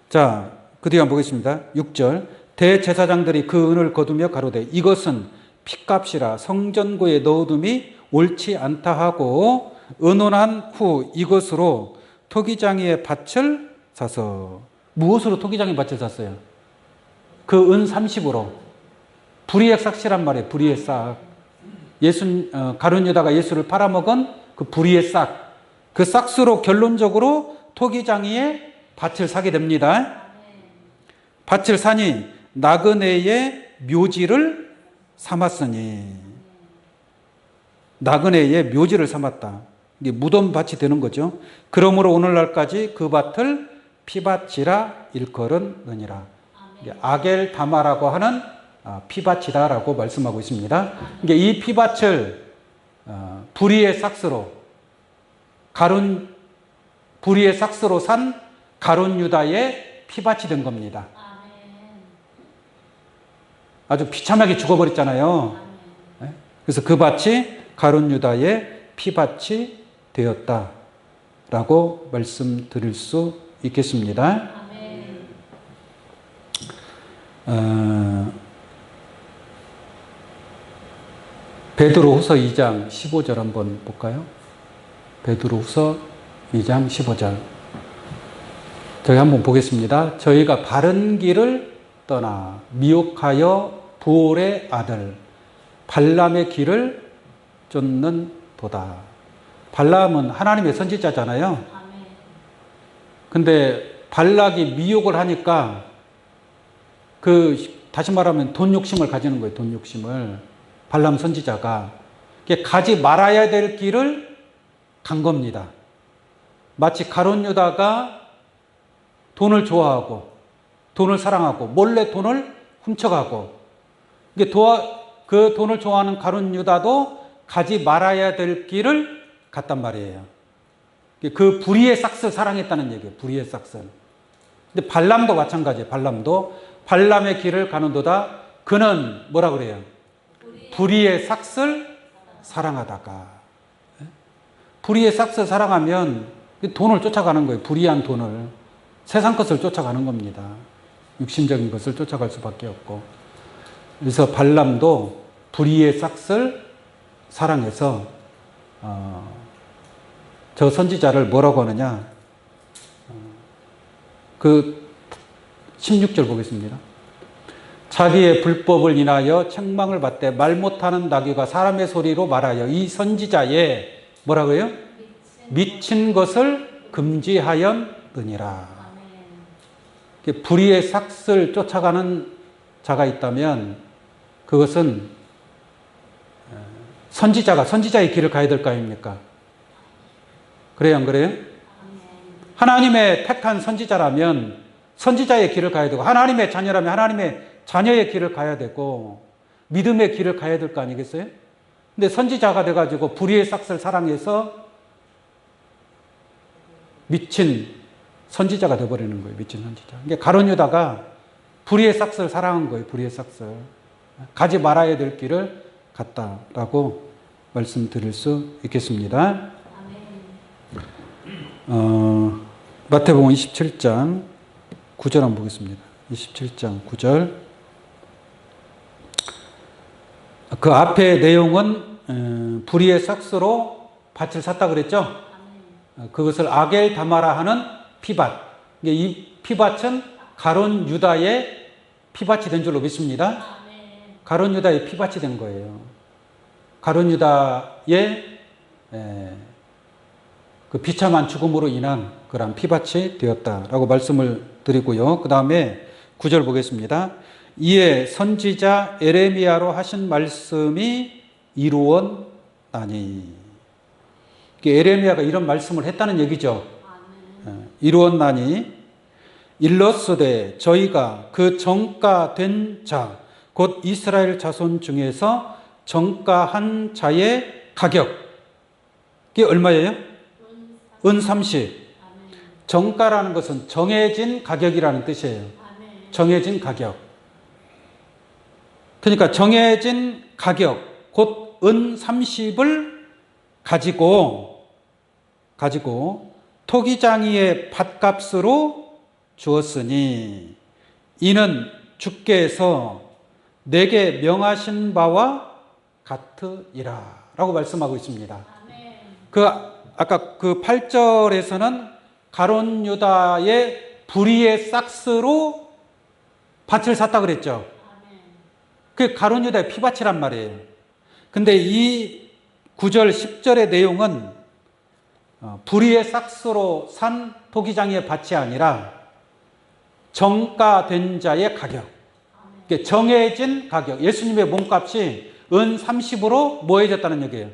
[SPEAKER 1] 자, 그 뒤에 한번 보겠습니다. 6절. 대제사장들이 그 은을 거두며 가로되 이것은 핏값이라 성전고에 넣어둠이 옳지 않다 하고 의논한 후 이것으로 토기장이의 밭을 사서. 무엇으로 토기장의 밭을 샀어요? 그 은 30으로. 불의의 싹이란 말이에요. 불의의 싹. 가룟 유다가 예수를 팔아먹은 그 불의의 싹. 그 싹수로 결론적으로 토기장이의 밭을 사게 됩니다. 밭을 사니 나그네의 묘지를 삼았으니. 나그네의 묘지를 삼았다. 이게 무덤밭이 되는 거죠. 그러므로 오늘날까지 그 밭을 피밭이라 일컬었느니라. 아겔 다마라고 하는 피밭이다라고 말씀하고 있습니다. 이 피밭을 불의의 싹스로 불의의 싹스로 산 가룟 유다의 피밭이 된 겁니다. 아주 비참하게 죽어버렸잖아요. 그래서 그 밭이 가룟 유다의 피밭이 되었다라고 말씀드릴 수 있겠습니다. 베드로후서 2장 15절 한번 볼까요? 베드로후서 2장 15절. 저희 한번 보겠습니다. 저희가 바른 길을 떠나 미혹하여 부올의 아들 발람의 길을 쫓는 도다. 발람은 하나님의 선지자잖아요. 근데 발락이 미혹을 하니까 다시 말하면 돈 욕심을 가지는 거예요. 돈 욕심을. 발람 선지자가 가지 말아야 될 길을 간 겁니다. 마치 가룟 유다가 돈을 좋아하고 돈을 사랑하고 몰래 돈을 훔쳐가고 그 돈을 좋아하는 가룟 유다도 가지 말아야 될 길을 갔단 말이에요. 그 불의의 싹을 사랑했다는 얘기예요. 불의의 싹을. 근데 발람도 마찬가지예요. 발람의 길을 가는도다. 그는 뭐라 그래요? 불의의 싹을 사랑하다가. 불의의 싹을 사랑하면 돈을 쫓아가는 거예요. 불의한 돈을. 세상 것을 쫓아가는 겁니다. 육신적인 것을 쫓아갈 수밖에 없고. 그래서 발람도 불의의 싹을 사랑해서 저 선지자를 뭐라고 하느냐. 그 16절 보겠습니다. 자기의 불법을 인하여 책망을 받되 말 못하는 나귀가 사람의 소리로 말하여 이 선지자의 뭐라고요? 미친 것을 금지하였느니라. 불의의 삭을 쫓아가는 자가 있다면 그것은 선지자의 길을 가야 될 거 아닙니까? 그래요, 안 그래요? 하나님의 택한 선지자라면 선지자의 길을 가야 되고, 하나님의 자녀라면 하나님의 자녀의 길을 가야 되고, 믿음의 길을 가야 될 거 아니겠어요? 근데 선지자가 돼가지고 불의의 싹을 사랑해서 미친 선지자가 돼버리는 거예요. 미친 선지자. 그러니까 가룟 유다가 불의의 싹을 사랑한 거예요. 불의의 싹을. 가지 말아야 될 길을 갔다라고 말씀드릴 수 있겠습니다. 마태복음 27장 9절 한번 보겠습니다. 27장 9절. 그 앞에 내용은 불의의 싹스로 밭을 샀다 그랬죠? 그것을 아겔 다마라 하는 피밭. 이 피밭은 가론 유다의 피밭이 된 줄로 믿습니다. 가론 유다의 피밭이 된 거예요. 가론 유다의 그 비참한 죽음으로 인한 그런 피밭이 되었다라고 말씀을 드리고요. 그 다음에 9절 보겠습니다. 이에 선지자 에레미야로 하신 말씀이 이루었나니. 에레미야가 이런 말씀을 했다는 얘기죠. 이루었나니 일렀으되 저희가 그 정가된 자 곧 이스라엘 자손 중에서 정가한 자의 가격이 얼마예요? 은 30. 정가라는 것은 정해진 가격이라는 뜻이에요. 정해진 가격. 그러니까 정해진 가격 곧 은 30을 가지고 토기장이의 밭값으로 주었으니 이는 주께서 내게 명하신 바와 같으리라 라고 말씀하고 있습니다. 아까 그 8절에서는 가론 유다의 불의의 싹스로 밭을 샀다 그랬죠. 그 가론 유다의 피밭이란 말이에요. 근데 이 9절 10절의 내용은 불의의 싹스로 산 토기장의 밭이 아니라 정가된 자의 가격, 정해진 가격. 예수님의 몸값이 은 30으로 뭐해졌다는 얘기예요?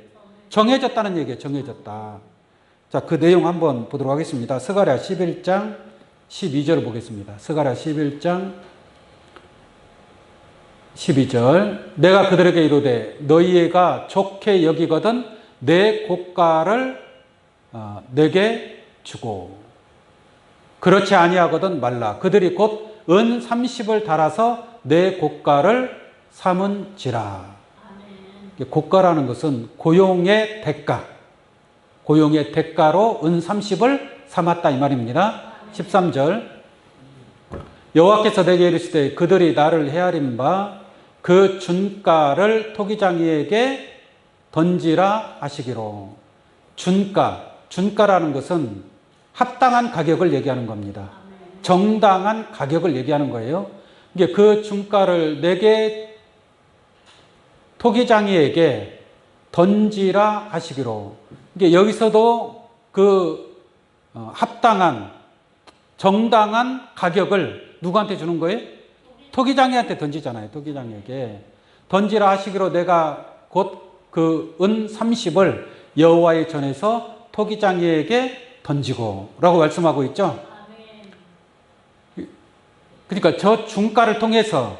[SPEAKER 1] 정해졌다는 얘기예요. 정해졌다. 자, 그 내용 한번 보도록 하겠습니다. 스가랴 11장 12절을 보겠습니다. 스가랴 11장 12절. 내가 그들에게 이르되 너희가 좋게 여기거든 내 고가를 내게 주고 그렇지 아니하거든 말라. 그들이 곧 은 30을 달아서 내 고가를 삼은지라. 고가라는 것은 고용의 대가, 고용의 대가로 은 30을 삼았다 이 말입니다. 13절. 여호와께서 내게 이르시되 그들이 나를 헤아린 바 그 준가를 토기장이에게 던지라 하시기로. 준가라는 것은 합당한 가격을 얘기하는 겁니다. 정당한 가격을 얘기하는 거예요. 이게 그 준가를 내게 토기장이에게 던지라 하시기로. 이게 여기서도 그 합당한 정당한 가격을 누구한테 주는 거예요? 토기장이한테 던지잖아요. 토기장이에게 던지라 하시기로 내가 곧 그 은 30을 여호와의 전에서 토기장이에게 던지고 라고 말씀하고 있죠. 그러니까 저 준가를 통해서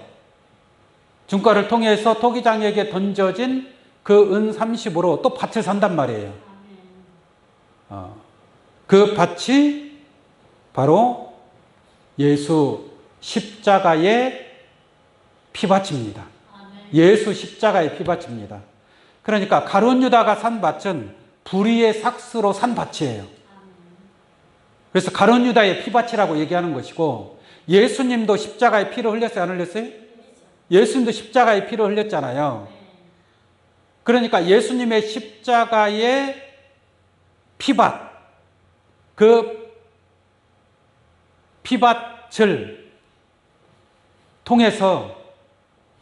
[SPEAKER 1] 토기장이에게 던져진 그 은 30으로 또 밭을 산단 말이에요. 그 밭이 바로 예수 십자가의 피밭입니다. 예수 십자가의 피밭입니다. 그러니까 가룟 유다가 산 밭은 불의의 삭스로 산 밭이에요. 그래서 가룟 유다의 피밭이라고 얘기하는 것이고, 예수님도 십자가의 피를 흘렸어요, 안 흘렸어요? 예수님도 십자가의 피를 흘렸잖아요. 그러니까 예수님의 십자가의 피밭, 그 피밭을 통해서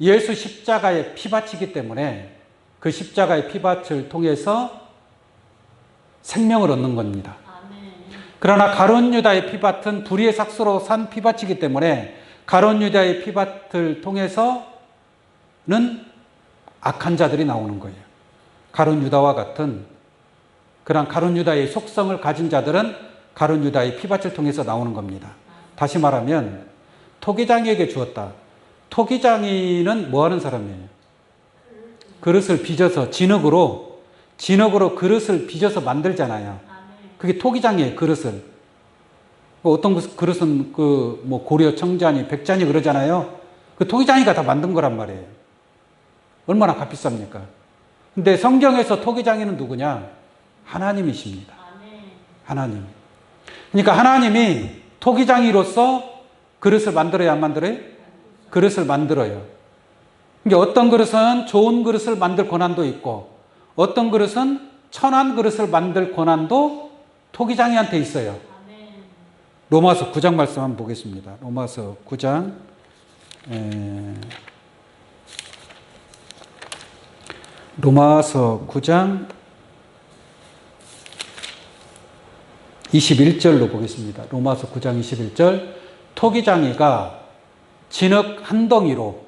[SPEAKER 1] 예수 십자가의 피밭이기 때문에 그 십자가의 피밭을 통해서 생명을 얻는 겁니다. 그러나 가룟 유다의 피밭은 불의의 삭스로 산 피밭이기 때문에 가룟 유다의 피밭을 통해서는 악한 자들이 나오는 거예요. 가룟 유다와 같은 그런 가룟 유다의 속성을 가진 자들은 가룟 유다의 피밭을 통해서 나오는 겁니다. 다시 말하면 토기장이에게 주었다. 토기장이는 뭐 하는 사람이에요? 그릇을 빚어서 진흙으로 그릇을 빚어서 만들잖아요. 그게 토기장이에요. 그릇을. 어떤 그릇은 뭐 고려 청자니 백자니 그러잖아요. 그 토기장이가 다 만든 거란 말이에요. 얼마나 값비쌉니까? 근데 성경에서 토기장이는 누구냐? 하나님이십니다. 하나님. 그러니까 하나님이 토기장이로서 그릇을 만들어야 안 만들어요? 그릇을 만들어요. 그러니까 어떤 그릇은 좋은 그릇을 만들 권한도 있고, 어떤 그릇은 천한 그릇을 만들 권한도 토기장이한테 있어요. 로마서 9장 말씀 한번 보겠습니다. 로마서 9장 21절로 보겠습니다. 로마서 9장 21절. 토기장이가 진흙 한 덩이로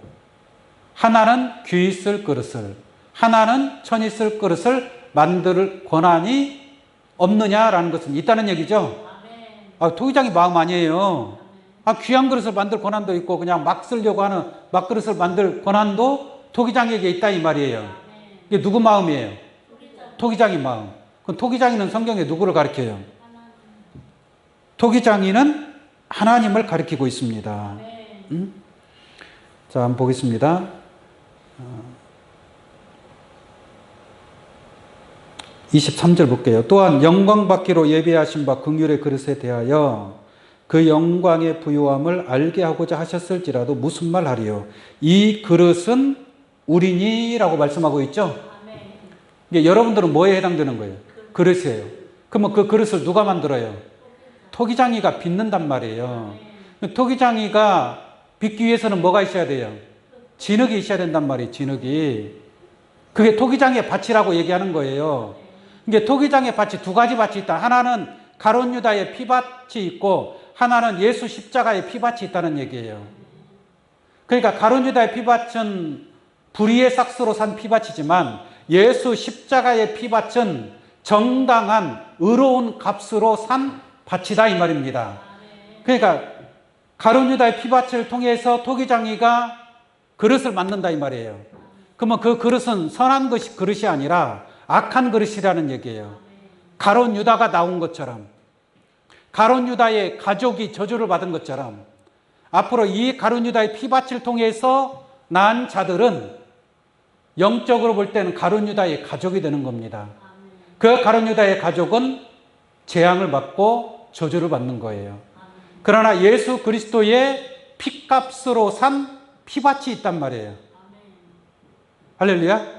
[SPEAKER 1] 하나는 귀 있을 그릇을 하나는 천 있을 그릇을 만들 권한이 없느냐라는 것은 있다는 얘기죠. 토기장이 마음 아니에요. 귀한 그릇을 만들 권한도 있고 그냥 막 쓰려고 하는 막 그릇을 만들 권한도 토기장에게 있다 이 말이에요. 이게 누구 마음이에요? 토기장이 마음. 그럼 토기장이는 성경에 누구를 가리켜요? 토기장이는 하나님을 가리키고 있습니다. 자, 한번 보겠습니다. 23절 볼게요. 또한 영광 받기로 예비하신 바 긍휼의 그릇에 대하여 그 영광의 부요함을 알게 하고자 하셨을지라도 무슨 말 하리요? 이 그릇은 우리니라고 말씀하고 있죠? 이게 여러분들은 뭐에 해당되는 거예요? 그릇이에요. 그러면 그 그릇을 누가 만들어요? 토기장이가 빚는단 말이에요. 토기장이가 빚기 위해서는 뭐가 있어야 돼요? 진흙이 있어야 된단 말이에요. 진흙이. 그게 토기장의 밭이라고 얘기하는 거예요. 이게 토기장의 밭이 두 가지 밭이 있다. 하나는 가룟 유다의 피밭이 있고 하나는 예수 십자가의 피밭이 있다는 얘기예요. 그러니까 가룟 유다의 피밭은 불의의 삭스로 산 피밭이지만 예수 십자가의 피밭은 정당한 의로운 값으로 산 밭이다 이 말입니다. 그러니까 가룟 유다의 피밭을 통해서 토기장이가 그릇을 만든다 이 말이에요. 그러면 그 그릇은 선한 그릇이 아니라 악한 그릇이라는 얘기예요. 가룟 유다가 나온 것처럼, 가룟 유다의 가족이 저주를 받은 것처럼 앞으로 이 가룟 유다의 피밭을 통해서 난 자들은 영적으로 볼 때는 가룟 유다의 가족이 되는 겁니다. 그 가룟 유다의 가족은 재앙을 받고 저주를 받는 거예요. 그러나 예수 그리스도의 피값으로 산 피밭이 있단 말이에요. 할렐루야.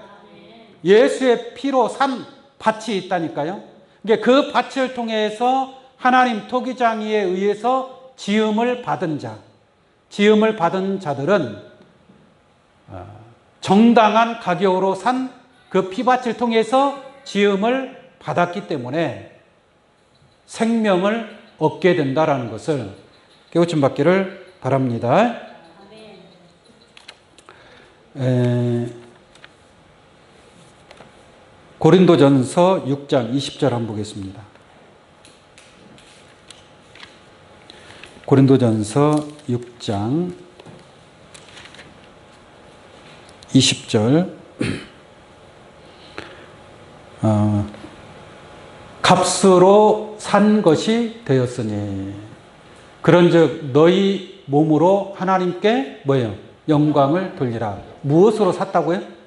[SPEAKER 1] 예수의 피로 산 밭이 있다니까요. 그 밭을 통해서 하나님 토기장이에 의해서 지음을 받은 자, 지음을 받은 자들은 정당한 가격으로 산 그 피밭을 통해서 지음을 받았기 때문에 생명을 얻게 된다라는 것을 깨우침 받기를 바랍니다. 고린도전서 6장 20절 한번 보겠습니다. 고린도전서 6장 20절. 값으로 산 것이 되었으니 그런즉 너희 몸으로 하나님께 뭐예요? 영광을 돌리라. 무엇으로 샀다고요?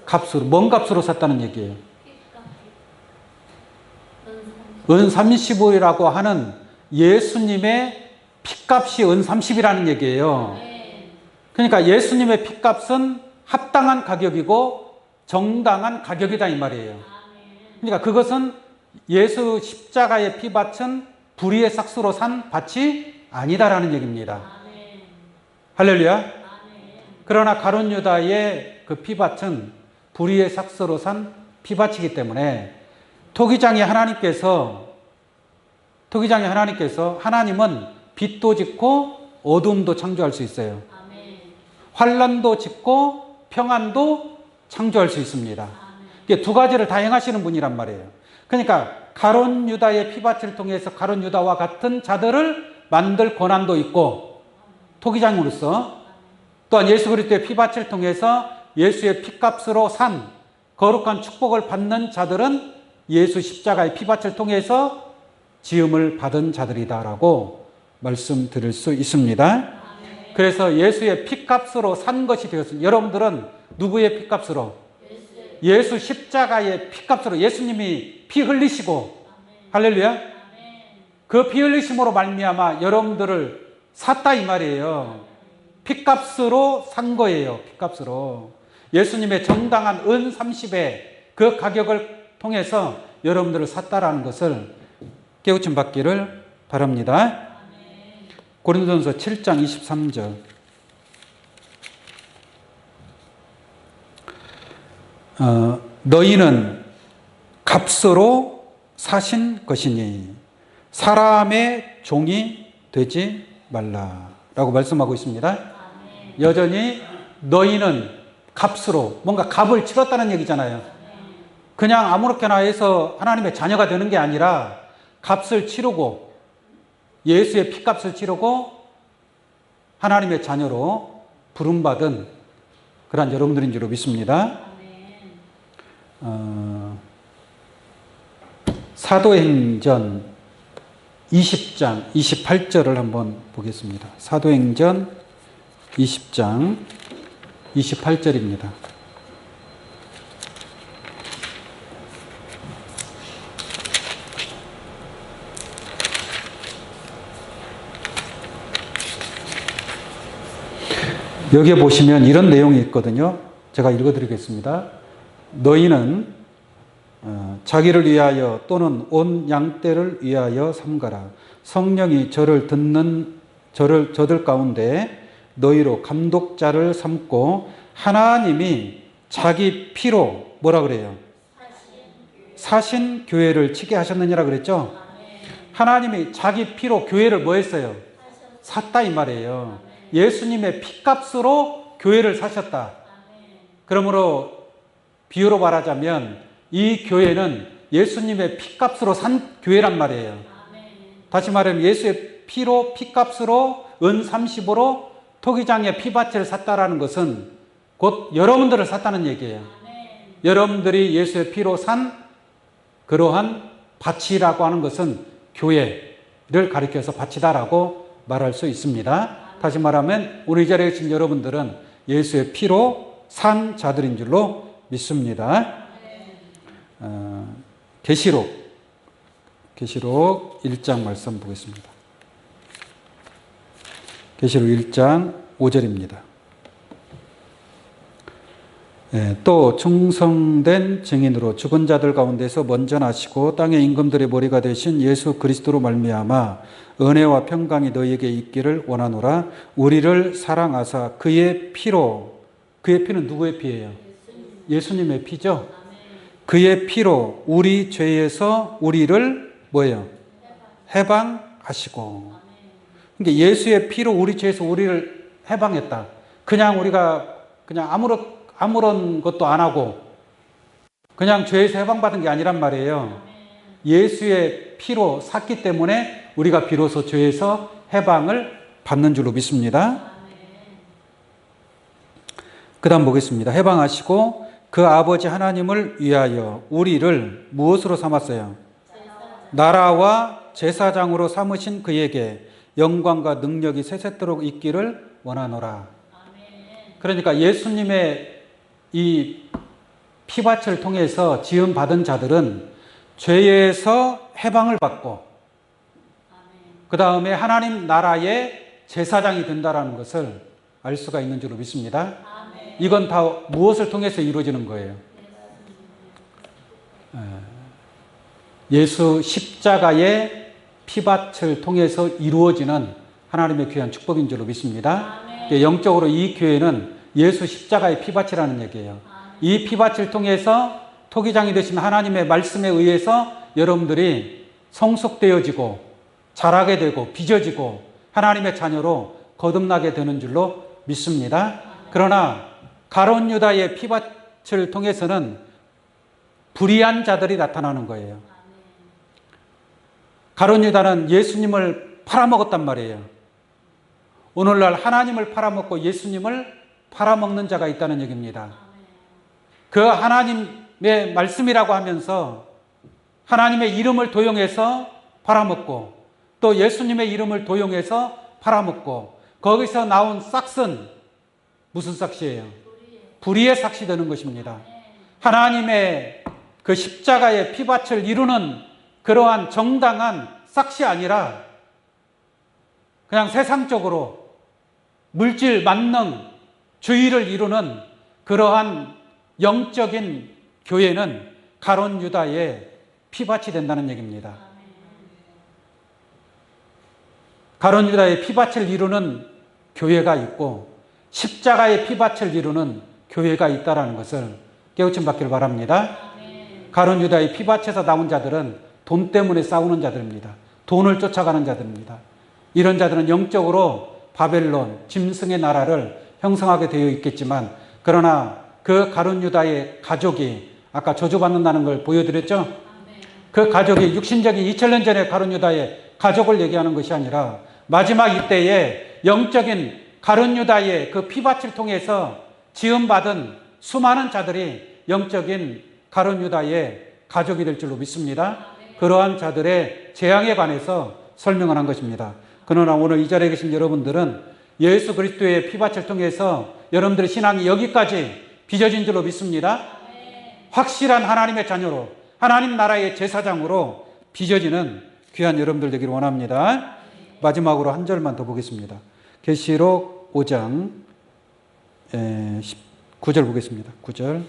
[SPEAKER 1] 값으로. 뭔 값으로 샀다는 얘기예요? 은 30이라고 하는 예수님의 핏값이 은 30이라는 얘기예요. 그러니까 예수님의 핏값은 합당한 가격이고 정당한 가격이다 이 말이에요. 그러니까 그것은 예수 십자가의 피밭은 불의의 삭스로 산 밭이 아니다라는 얘기입니다. 할렐루야. 그러나 가룟 유다의 그 피밭은 불의의 삭스로 산 피밭이기 때문에 토기장의 하나님께서 하나님은 빛도 짓고 어둠도 창조할 수 있어요. 환난도 짓고 평안도 창조할 수 있습니다. 이게 두 가지를 다 행하시는 분이란 말이에요. 그러니까 가룟 유다의 피밭을 통해서 가룟 유다와 같은 자들을 만들 권한도 있고 토기장으로서 또한 예수 그리스도의 피밭을 통해서 예수의 피값으로 산 거룩한 축복을 받는 자들은 예수 십자가의 피밭을 통해서 지음을 받은 자들이다라고 말씀드릴 수 있습니다. 그래서 예수의 피값으로 산 것이 되었습니다. 여러분들은 누구의 피값으로? 예수 십자가의 피값으로 예수님이 피 흘리시고 할렐루야. 그 피 흘리심으로 말미암아 여러분들을 샀다 이 말이에요. 피값으로 산 거예요. 피값으로. 예수님의 정당한 은 30의 그 가격을 통해서 여러분들을 샀다라는 것을 깨우침 받기를 바랍니다. 바랍니다. 고린도전서 7장 23절. 너희는 값으로 사신 것이니 사람의 종이 되지 말라라고 말씀하고 있습니다. 여전히 너희는 값으로, 뭔가 값을 치렀다는 얘기잖아요. 그냥 아무렇게나 해서 하나님의 자녀가 되는 게 아니라 값을 치르고, 예수의 피값을 치르고 하나님의 자녀로 부름받은 그런 여러분들인 줄로 믿습니다. 사도행전 20장 28절을 한번 보겠습니다. 사도행전 20장 28절입니다. 여기에 보시면 이런 내용이 있거든요. 제가 읽어드리겠습니다. 너희는 자기를 위하여 또는 온 양떼를 위하여 삼가라. 성령이 저들 가운데 너희로 감독자를 삼고 하나님이 자기 피로 뭐라 그래요? 사신 교회를 치게 하셨느니라 그랬죠? 하나님이 자기 피로 교회를 뭐 했어요? 샀다 이 말이에요. 예수님의 피값으로 교회를 사셨다. 그러므로 비유로 말하자면 이 교회는 예수님의 피값으로 산 교회란 말이에요. 다시 말하면 예수의 피로, 피값으로 은 30으로 토기장의 피밭을 샀다라는 것은 곧 여러분들을 샀다는 얘기예요. 여러분들이 예수의 피로 산 그러한 밭이라고 하는 것은 교회를 가리켜서 밭이다라고 말할 수 있습니다. 다시 말하면 우리 자리에 계신 여러분들은 예수의 피로 산 자들인 줄로 믿습니다. 계시록 1장 말씀 보겠습니다. 계시록 1장 5절입니다. 또 충성된 증인으로 죽은 자들 가운데서 먼저 나시고 땅의 임금들의 머리가 되신 예수 그리스도로 말미암아 은혜와 평강이 너희에게 있기를 원하노라. 우리를 사랑하사 그의 피로, 그의 피는 누구의 피예요? 예수님의 피죠. 그의 피로 우리 죄에서 우리를 뭐예요? 해방하시고. 그러니까 예수의 피로 우리 죄에서 우리를 해방했다. 그냥 우리가 그냥 아무런 것도 안 하고 그냥 죄에서 해방받은 게 아니란 말이에요. 예수의 피로 샀기 때문에 우리가 비로소 죄에서 해방을 받는 줄로 믿습니다. 그 다음 보겠습니다. 해방하시고 그 아버지 하나님을 위하여 우리를 무엇으로 삼았어요? 나라와 제사장으로 삼으신 그에게 영광과 능력이 세세토록 있기를 원하노라. 그러니까 예수님의 이 피밭을 통해서 지음받은 자들은 죄에서 해방을 받고 그 다음에 하나님 나라의 제사장이 된다는 것을 알 수가 있는 줄로 믿습니다. 이건 다 무엇을 통해서 이루어지는 거예요? 예수 십자가의 피밭을 통해서 이루어지는 하나님의 귀한 축복인 줄로 믿습니다. 영적으로 이 교회는 예수 십자가의 피밭이라는 얘기예요. 이 피밭을 통해서 토기장이 되신 하나님의 말씀에 의해서 여러분들이 성숙되어지고 자라게 되고 빚어지고 하나님의 자녀로 거듭나게 되는 줄로 믿습니다. 그러나 가룟 유다의 피밭을 통해서는 불의한 자들이 나타나는 거예요. 가룟 유다는 예수님을 팔아먹었단 말이에요. 오늘날 하나님을 팔아먹고 예수님을 팔아먹는 자가 있다는 얘기입니다. 그 하나님의 말씀이라고 하면서 하나님의 이름을 도용해서 팔아먹고 또 예수님의 이름을 도용해서 팔아먹고 거기서 나온 싹은 무슨 싹이에요? 불의의 싹이 되는 것입니다. 하나님의 그 십자가의 피밭을 이루는 그러한 정당한 싹이 아니라 그냥 세상적으로 물질 만능 주의를 이루는 그러한 영적인 교회는 가룟 유다의 피밭이 된다는 얘기입니다. 가룟 유다의 피밭을 이루는 교회가 있고 십자가의 피밭을 이루는 교회가 있다는 것을 깨우침 받기를 바랍니다. 가룟 유다의 피밭에서 나온 자들은 돈 때문에 싸우는 자들입니다. 돈을 쫓아가는 자들입니다. 이런 자들은 영적으로 바벨론, 짐승의 나라를 형성하게 되어 있겠지만, 그러나 그 가룟 유다의 가족이 아까 저주받는다는 걸 보여드렸죠? 그 가족이 육신적인 2000년 전의 가룟 유다의 가족을 얘기하는 것이 아니라 마지막 이때에 영적인 가룟 유다의 그 피밭을 통해서 지음받은 수많은 자들이 영적인 가룟 유다의 가족이 될 줄로 믿습니다. 그러한 자들의 재앙에 관해서 설명을 한 것입니다. 그러나 오늘 이 자리에 계신 여러분들은 예수 그리스도의 피밭을 통해서 여러분들의 신앙이 여기까지 빚어진 줄로 믿습니다. 확실한 하나님의 자녀로, 하나님 나라의 제사장으로 빚어지는 귀한 여러분들 되기를 원합니다. 마지막으로 한 절만 더 보겠습니다. 계시록 5장 9절 보겠습니다. 9절.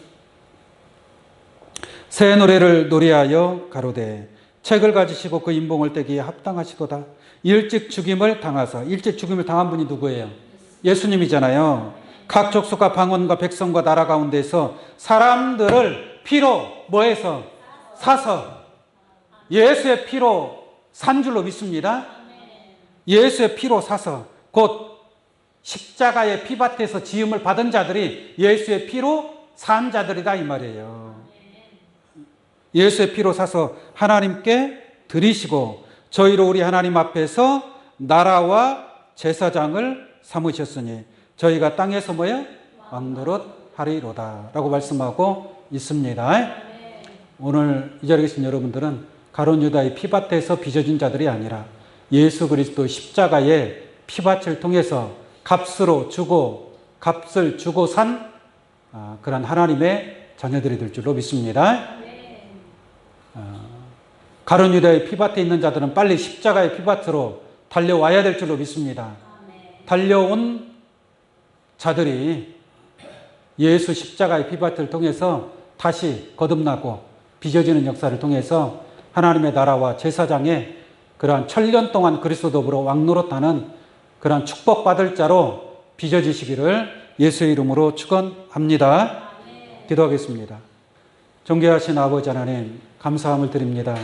[SPEAKER 1] 새 노래를 노래하여 가로되 책을 가지시고 그 인봉을 떼기에 합당하시도다. 일찍 죽임을 당하사. 일찍 죽임을 당한 분이 누구예요? 예수님이잖아요. 각 족속과 방언과 백성과 나라 가운데서 사람들을 피로 뭐해서? 사서 예수의 피로 산 줄로 믿습니다. 예수의 피로 사서 곧 십자가의 피밭에서 지음을 받은 자들이 예수의 피로 산 자들이다 이 말이에요. 예수의 피로 사서 하나님께 드리시고 저희로 우리 하나님 앞에서 나라와 제사장을 삼으셨으니 저희가 땅에서 뭐예요? 왕노릇 하리로다 라고 말씀하고 있습니다. 오늘 이 자리에 계신 여러분들은 가룟 유다의 피밭에서 빚어진 자들이 아니라 예수 그리스도 십자가의 피밭을 통해서 값을 주고 산 그런 하나님의 자녀들이 될 줄로 믿습니다. 가룟 유다의 피밭에 있는 자들은 빨리 십자가의 피밭으로 달려와야 될 줄로 믿습니다. 달려온 자들이 예수 십자가의 피밭을 통해서 다시 거듭나고 빚어지는 역사를 통해서 하나님의 나라와 제사장의 그러한 1000년 동안 그리스도 더불어 왕노릇하는 그러한 축복받을 자로 빚어지시기를 예수의 이름으로 축원합니다. 기도하겠습니다. 존귀하신 아버지 하나님, 감사함을 드립니다.